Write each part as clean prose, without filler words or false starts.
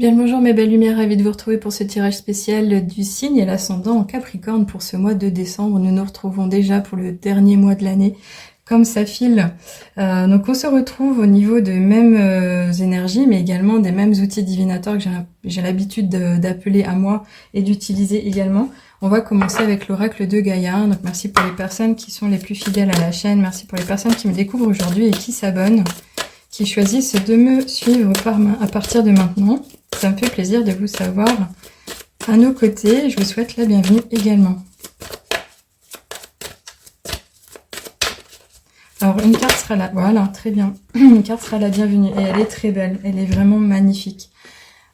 Bien le bonjour mes belles lumières, ravie de vous retrouver pour ce tirage spécial du signe et l'ascendant en Capricorne pour ce mois de décembre. Nous nous retrouvons déjà pour le dernier mois de l'année, comme ça file. Donc on se retrouve au niveau de mêmes énergies, mais également des mêmes outils divinateurs que j'ai l'habitude d'appeler à moi et d'utiliser également. On va commencer avec l'oracle de Gaïa. Donc merci pour les personnes qui sont les plus fidèles à la chaîne, merci pour les personnes qui me découvrent aujourd'hui et qui s'abonnent, qui choisissent de me suivre à partir de maintenant. Ça me fait plaisir de vous savoir à nos côtés. Je vous souhaite la bienvenue également. Alors, une carte sera là. Voilà, très bien. Une carte sera la bienvenue. Et elle est très belle. Elle est vraiment magnifique.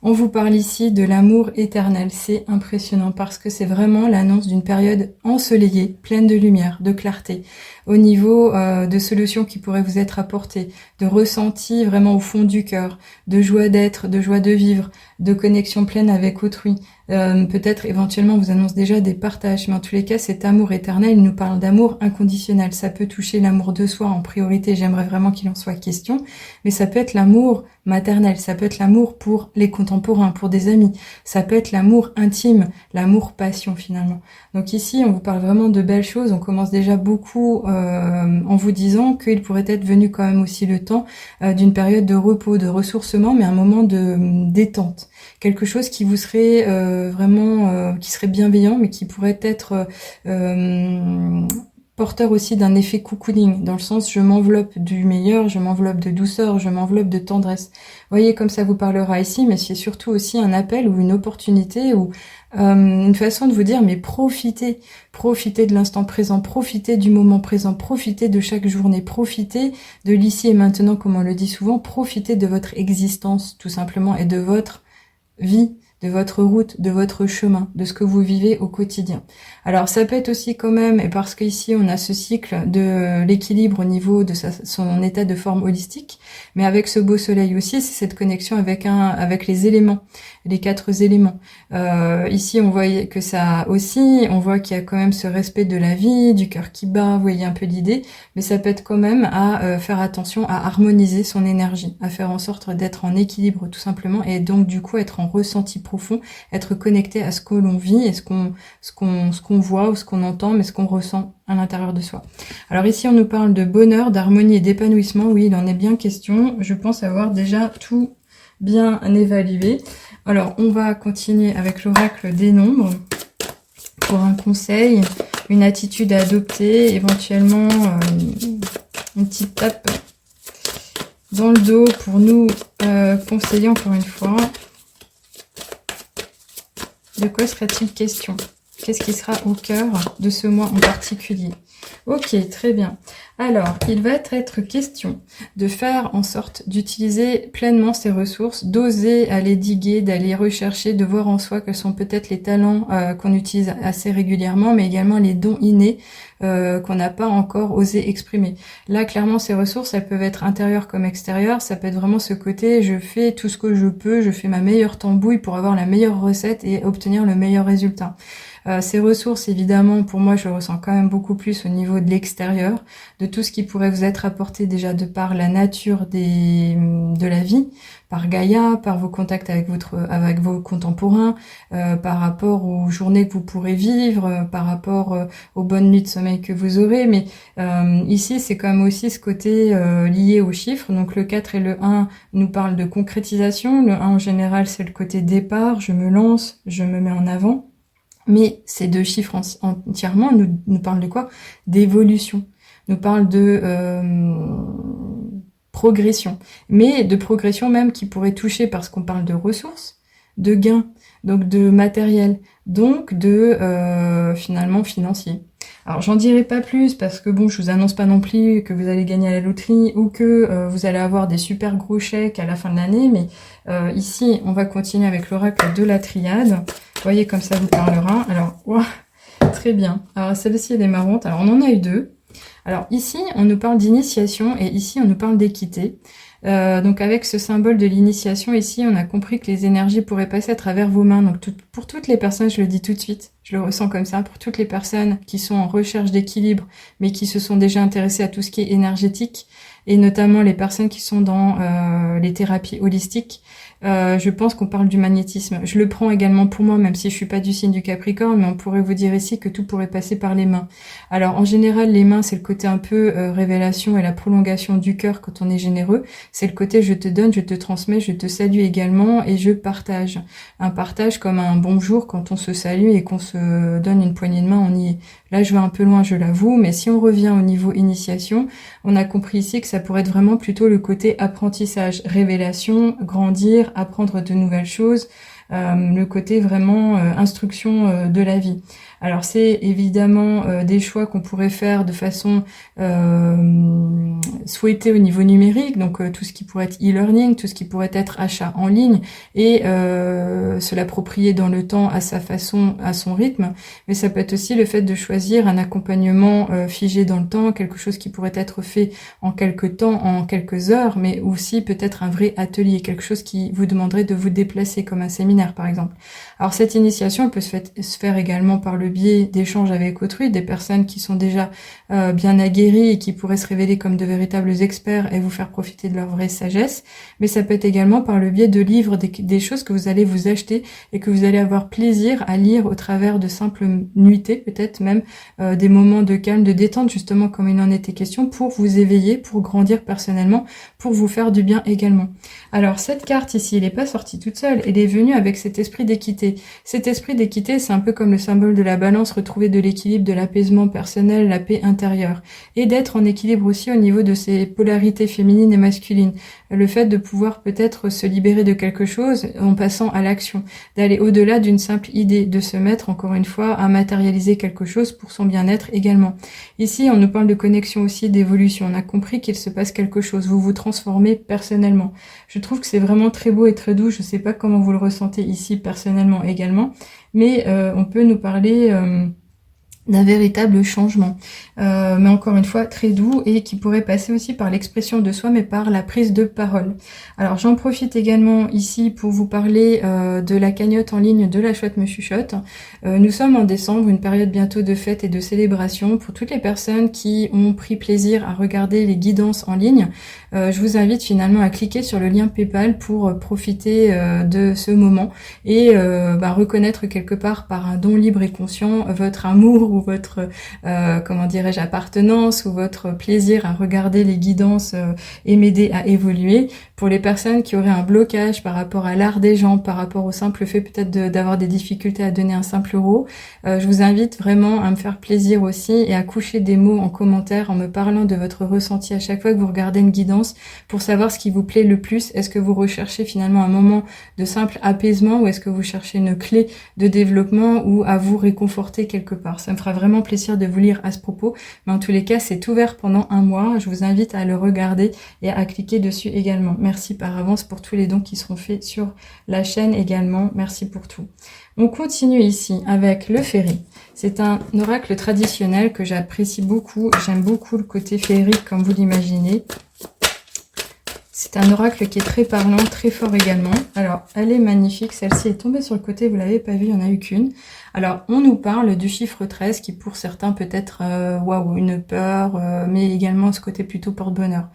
On vous parle ici de l'amour éternel. C'est impressionnant parce que c'est vraiment l'annonce d'une période ensoleillée, pleine de lumière, de clarté, au niveau de solutions qui pourraient vous être apportées, de ressentis vraiment au fond du cœur, de joie d'être, de joie de vivre, de connexion pleine avec autrui. Peut-être éventuellement vous annonce déjà des partages, mais en tous les cas cet amour éternel, il nous parle d'amour inconditionnel. Ça peut toucher l'amour de soi en priorité, j'aimerais vraiment qu'il en soit question, mais ça peut être l'amour maternel, ça peut être l'amour pour les contemporains, pour des amis, ça peut être l'amour intime, l'amour passion finalement. Donc ici on vous parle vraiment de belles choses, on commence déjà beaucoup en vous disant qu'il pourrait être venu quand même aussi le temps d'une période de repos, de ressourcement, mais un moment de détente. Quelque chose qui vous serait vraiment, qui serait bienveillant, mais qui pourrait être porteur aussi d'un effet cocooning, dans le sens je m'enveloppe du meilleur, je m'enveloppe de douceur, je m'enveloppe de tendresse. Vous voyez comme ça vous parlera ici, mais c'est surtout aussi un appel ou une opportunité ou une façon de vous dire mais profitez de l'instant présent, profitez du moment présent, profitez de chaque journée, profitez de l'ici et maintenant comme on le dit souvent, profitez de votre existence tout simplement et de votre vie, de votre route, de votre chemin, de ce que vous vivez au quotidien. Alors ça peut être aussi quand même, et parce qu'ici on a ce cycle de l'équilibre au niveau de son état de forme holistique, mais avec ce beau soleil aussi, c'est cette connexion avec les éléments, les 4 éléments. Ici on voit que ça aussi, on voit qu'il y a quand même ce respect de la vie, du cœur qui bat, vous voyez un peu l'idée, mais ça peut être quand même à faire attention à harmoniser son énergie, à faire en sorte d'être en équilibre tout simplement, et donc du coup être en ressenti profond, être connecté à ce que l'on vit et ce qu'on voit ou ce qu'on entend, mais ce qu'on ressent à l'intérieur de soi. Alors ici on nous parle de bonheur, d'harmonie et d'épanouissement. Oui, il en est bien question. Je pense avoir déjà tout bien évalué. Alors on va continuer avec l'oracle des nombres pour un conseil, une attitude à adopter, éventuellement une petite tape dans le dos pour nous conseiller encore une fois. De quoi sera-t-il question? Qu'est-ce qui sera au cœur de ce mois en particulier? Ok, très bien. Alors, il va être question de faire en sorte d'utiliser pleinement ses ressources, d'oser aller diguer, d'aller rechercher, de voir en soi quels sont peut-être les talents qu'on utilise assez régulièrement, mais également les dons innés qu'on n'a pas encore osé exprimer. Là, clairement, ces ressources, elles peuvent être intérieures comme extérieures. Ça peut être vraiment ce côté, je fais tout ce que je peux, je fais ma meilleure tambouille pour avoir la meilleure recette et obtenir le meilleur résultat. Ces ressources, évidemment, pour moi, je le ressens quand même beaucoup plus au niveau de l'extérieur, de tout ce qui pourrait vous être apporté déjà de par la nature de la vie, par Gaïa, par vos contacts avec vos contemporains, par rapport aux journées que vous pourrez vivre, par rapport aux bonnes nuits de sommeil que vous aurez. Mais ici, c'est quand même aussi ce côté lié aux chiffres. Donc le 4 et le 1 nous parlent de concrétisation. Le 1 en général, c'est le côté départ, je me lance, je me mets en avant. Mais ces 2 chiffres entièrement nous parlent de quoi? D'évolution, nous parlent de progression, mais de progression même qui pourrait toucher parce qu'on parle de ressources, de gains, donc de matériel, donc de finalement financier. Alors j'en dirai pas plus parce que bon, je vous annonce pas non plus que vous allez gagner à la loterie ou que vous allez avoir des super gros chèques à la fin de l'année, mais ici on va continuer avec l'oracle de la triade. Vous voyez comme ça vous parlera. Alors, wow, très bien. Alors celle-ci elle est marrante. Alors on en a eu 2. Alors ici on nous parle d'initiation et ici on nous parle d'équité. Donc avec ce symbole de l'initiation ici, on a compris que les énergies pourraient passer à travers vos mains. Donc pour toutes les personnes, je le dis tout de suite, je le ressens comme ça, pour toutes les personnes qui sont en recherche d'équilibre, mais qui se sont déjà intéressées à tout ce qui est énergétique, et notamment les personnes qui sont dans les thérapies holistiques, Je pense qu'on parle du magnétisme. Je le prends également pour moi, même si je suis pas du signe du Capricorne, mais on pourrait vous dire ici que tout pourrait passer par les mains. Alors en général, les mains, c'est le côté un peu révélation et la prolongation du cœur quand on est généreux. C'est le côté je te donne, je te transmets, je te salue également et je partage. Un partage comme un bonjour quand on se salue et qu'on se donne une poignée de main, on y est. Là, je vais un peu loin, je l'avoue, mais si on revient au niveau initiation, on a compris ici que ça pourrait être vraiment plutôt le côté apprentissage, révélation, grandir, apprendre de nouvelles choses, le côté vraiment instruction de la vie. Alors c'est évidemment des choix qu'on pourrait faire de façon souhaitée au niveau numérique, donc tout ce qui pourrait être e-learning, tout ce qui pourrait être achat en ligne et se l'approprier dans le temps à sa façon, à son rythme, mais ça peut être aussi le fait de choisir un accompagnement figé dans le temps, quelque chose qui pourrait être fait en quelques temps, en quelques heures, mais aussi peut-être un vrai atelier, quelque chose qui vous demanderait de vous déplacer comme un séminaire par exemple. Alors cette initiation elle peut se faire également par le biais d'échanges avec autrui, des personnes qui sont déjà bien aguerries et qui pourraient se révéler comme de véritables experts et vous faire profiter de leur vraie sagesse, mais ça peut être également par le biais de livres, des choses que vous allez vous acheter et que vous allez avoir plaisir à lire au travers de simples nuitées, peut-être même des moments de calme, de détente, justement comme il en était question, pour vous éveiller, pour grandir personnellement, pour vous faire du bien également. Alors cette carte ici, elle n'est pas sortie toute seule, elle est venue avec cet esprit d'équité. Cet esprit d'équité, c'est un peu comme le symbole de la balance, retrouver de l'équilibre, de l'apaisement personnel, la paix intérieure. Et d'être en équilibre aussi au niveau de ces polarités féminines et masculines. Le fait de pouvoir peut-être se libérer de quelque chose en passant à l'action, d'aller au-delà d'une simple idée, de se mettre encore une fois à matérialiser quelque chose pour son bien-être également. Ici, on nous parle de connexion aussi, d'évolution. On a compris qu'il se passe quelque chose. Vous vous transformez personnellement. Je trouve que c'est vraiment très beau et très doux. Je ne sais pas comment vous le ressentez ici personnellement également, mais on peut nous parler d'un véritable changement, mais encore une fois très doux et qui pourrait passer aussi par l'expression de soi, mais par la prise de parole. Alors j'en profite également ici pour vous parler de la cagnotte en ligne de La Chouette me chuchote. Nous sommes en décembre, une période bientôt de fête et de célébration pour toutes les personnes qui ont pris plaisir à regarder les guidances en ligne. Je vous invite finalement à cliquer sur le lien PayPal pour profiter de ce moment et reconnaître quelque part par un don libre et conscient votre amour ou votre comment dirais-je appartenance ou votre plaisir à regarder les guidances et m'aider à évoluer. Pour les personnes qui auraient un blocage par rapport à l'art des gens, par rapport au simple fait peut-être d'avoir des difficultés à donner un simple euro, je vous invite vraiment à me faire plaisir aussi et à coucher des mots en commentaire en me parlant de votre ressenti à chaque fois que vous regardez une guidance pour savoir ce qui vous plaît le plus. Est-ce que vous recherchez finalement un moment de simple apaisement ou est-ce que vous cherchez une clé de développement ou à vous réconforter quelque part? Ça me fera vraiment plaisir de vous lire à ce propos, mais en tous les cas c'est ouvert pendant un mois. Je vous invite à le regarder et à cliquer dessus également. Merci par avance pour tous les dons qui seront faits sur la chaîne également. Merci pour tout. On continue ici avec le féeri. C'est un oracle traditionnel que j'apprécie beaucoup. J'aime beaucoup le côté féerique comme vous l'imaginez. C'est un oracle qui est très parlant, très fort également. Alors, elle est magnifique. Celle-ci est tombée sur le côté, vous l'avez pas vu, il n'y en a eu qu'une. Alors, on nous parle du chiffre 13 qui pour certains peut être waouh, une peur, mais également ce côté plutôt porte-bonheur.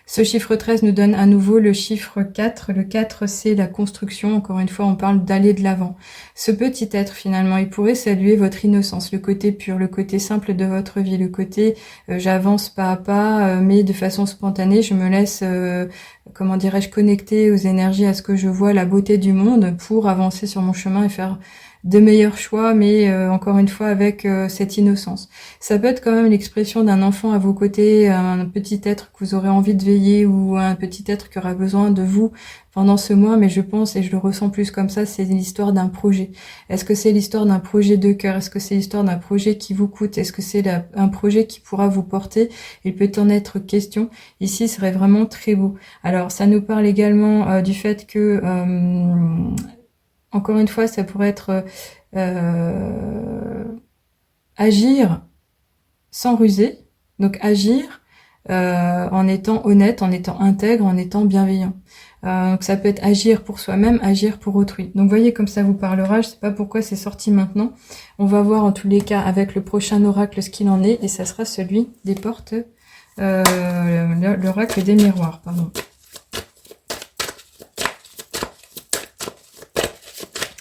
Ce chiffre 13 nous donne à nouveau le chiffre 4. Le 4, c'est la construction. Encore une fois, on parle d'aller de l'avant. Ce petit être, finalement, il pourrait saluer votre innocence, le côté pur, le côté simple de votre vie, le côté j'avance pas à pas, mais de façon spontanée, je me laisse, comment dirais-je, connecter aux énergies, à ce que je vois, la beauté du monde pour avancer sur mon chemin et faire de meilleurs choix, mais encore une fois avec cette innocence. Ça peut être quand même l'expression d'un enfant à vos côtés, un petit être que vous aurez envie de veiller ou un petit être qui aura besoin de vous pendant ce mois, mais je pense, et je le ressens plus comme ça, c'est l'histoire d'un projet. Est-ce que c'est l'histoire d'un projet de cœur? Est-ce que c'est l'histoire d'un projet qui vous coûte? Est-ce que c'est un projet qui pourra vous porter? Il peut en être question. Ici, ce serait vraiment très beau. Alors, ça nous parle également du fait que encore une fois, ça pourrait être agir sans ruser, donc agir en étant honnête, en étant intègre, en étant bienveillant. Donc ça peut être agir pour soi-même, agir pour autrui. Donc voyez comme ça vous parlera, je sais pas pourquoi c'est sorti maintenant. On va voir en tous les cas avec le prochain oracle ce qu'il en est, et ça sera celui des portes, l'oracle des miroirs, pardon.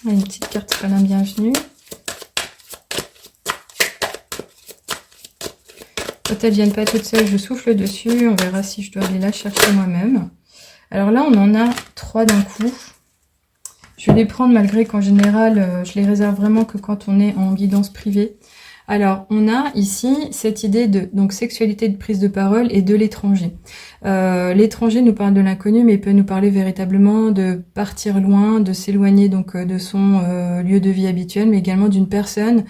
Une petite carte sera la bienvenue. Quand elles viennent pas toutes seules, je souffle dessus. On verra si je dois aller la chercher moi-même. Alors là, on en a 3 d'un coup. Je vais les prendre malgré qu'en général, je les réserve vraiment que quand on est en guidance privée. Alors, on a ici cette idée de donc sexualité de prise de parole et de l'étranger. L'étranger nous parle de l'inconnu, mais il peut nous parler véritablement de partir loin, de s'éloigner donc de son lieu de vie habituel, mais également d'une personne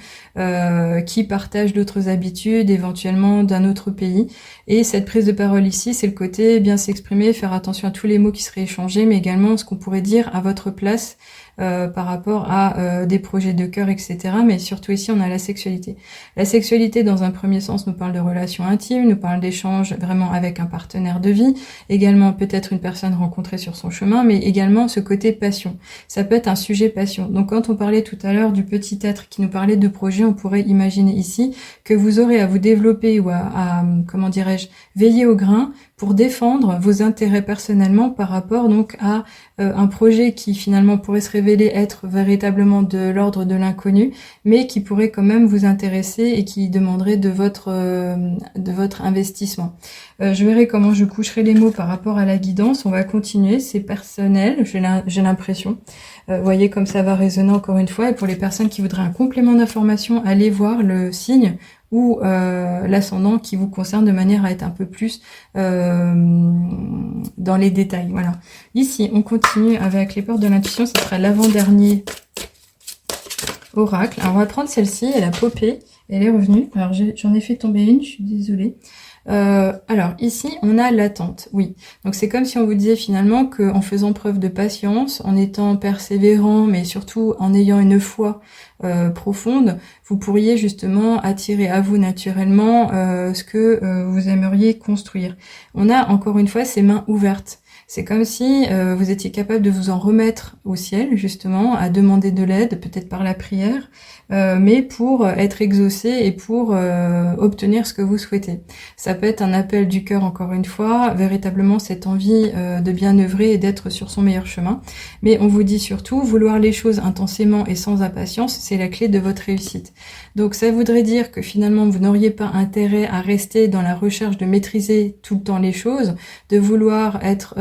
qui partage d'autres habitudes, éventuellement d'un autre pays. Et cette prise de parole ici, c'est le côté bien s'exprimer, faire attention à tous les mots qui seraient échangés, mais également ce qu'on pourrait dire à votre place par rapport à des projets de cœur, etc. Mais surtout ici, on a la sexualité. La sexualité, dans un premier sens, nous parle de relations intimes, nous parle d'échanges vraiment avec un partenaire de vie, également peut-être une personne rencontrée sur son chemin, mais également ce côté passion. Ça peut être un sujet passion. Donc quand on parlait tout à l'heure du petit être qui nous parlait de projet, on pourrait imaginer ici que vous aurez à vous développer ou à comment dirais-je, veiller au grain pour défendre vos intérêts personnellement par rapport donc à un projet qui finalement pourrait se révéler être véritablement de l'ordre de l'inconnu, mais qui pourrait quand même vous intéresser et qui demanderait de votre investissement. Je verrai comment je coucherai les mots par rapport à la guidance. On va continuer, c'est personnel, j'ai l'impression. Vous voyez comme ça va résonner encore une fois. Et pour les personnes qui voudraient un complément d'information, allez voir le signe ou l'ascendant qui vous concerne de manière à être un peu plus dans les détails. Voilà. Ici, on continue avec les portes de l'intuition. Ce sera l'avant-dernier oracle. Alors, on va prendre celle-ci. Elle a popé. Elle est revenue. Alors, j'en ai fait tomber une. Je suis désolée. Alors ici on a l'attente, oui. Donc c'est comme si on vous disait finalement qu'en faisant preuve de patience, en étant persévérant, mais surtout en ayant une foi profonde, vous pourriez justement attirer à vous naturellement ce que vous aimeriez construire. On a encore une fois ces mains ouvertes. C'est comme si vous étiez capable de vous en remettre au ciel, justement, à demander de l'aide, peut-être par la prière, mais pour être exaucé et pour obtenir ce que vous souhaitez. Ça peut être un appel du cœur, encore une fois, véritablement cette envie de bien œuvrer et d'être sur son meilleur chemin. Mais on vous dit surtout, vouloir les choses intensément et sans impatience, c'est la clé de votre réussite. Donc ça voudrait dire que finalement, vous n'auriez pas intérêt à rester dans la recherche de maîtriser tout le temps les choses, de vouloir être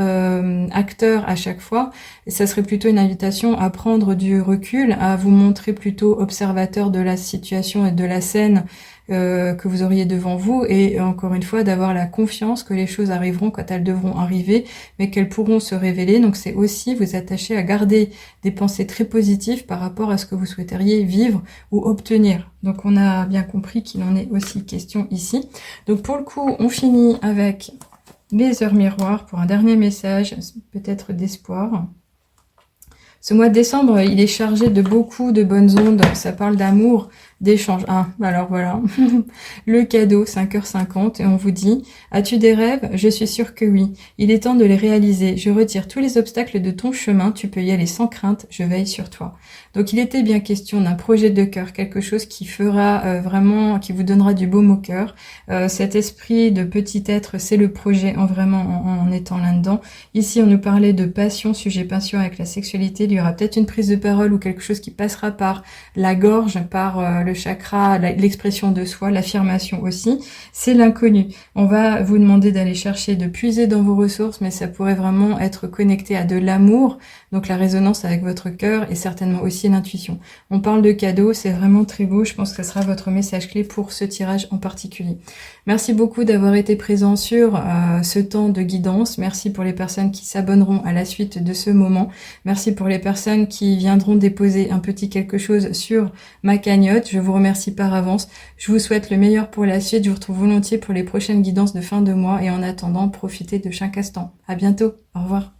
acteur à chaque fois. Et ça serait plutôt une invitation à prendre du recul, à vous montrer plutôt observateur de la situation et de la scène que vous auriez devant vous, et encore une fois d'avoir la confiance que les choses arriveront quand elles devront arriver, mais qu'elles pourront se révéler. Donc c'est aussi vous attacher à garder des pensées très positives par rapport à ce que vous souhaiteriez vivre ou obtenir. Donc on a bien compris qu'il en est aussi question ici. Donc pour le coup, on finit avec les heures miroirs pour un dernier message, peut-être d'espoir. Ce mois de décembre, il est chargé de beaucoup de bonnes ondes. Ça parle d'amour, d'échange. Ah, alors voilà. Le cadeau, 5h50. Et on vous dit, as-tu des rêves? Je suis sûre que oui. Il est temps de les réaliser. Je retire tous les obstacles de ton chemin. Tu peux y aller sans crainte. Je veille sur toi. Donc il était bien question d'un projet de cœur, quelque chose qui fera vraiment, qui vous donnera du baume au cœur. Cet esprit de petit être, c'est le projet en étant là-dedans. Ici, on nous parlait de passion, sujet passion avec la sexualité. Il y aura peut-être une prise de parole ou quelque chose qui passera par la gorge, par le chakra, l'expression de soi, l'affirmation aussi. C'est l'inconnu. On va vous demander d'aller chercher, de puiser dans vos ressources, mais ça pourrait vraiment être connecté à de l'amour, donc la résonance avec votre cœur et certainement aussi l'intuition. On parle de cadeaux, c'est vraiment très beau. Je pense que ce sera votre message clé pour ce tirage en particulier. Merci beaucoup d'avoir été présent sur ce temps de guidance. Merci pour les personnes qui s'abonneront à la suite de ce moment. Merci pour les personnes qui viendront déposer un petit quelque chose sur ma cagnotte. Je vous remercie par avance. Je vous souhaite le meilleur pour la suite. Je vous retrouve volontiers pour les prochaines guidances de fin de mois et en attendant, profitez de chaque instant. À bientôt. Au revoir.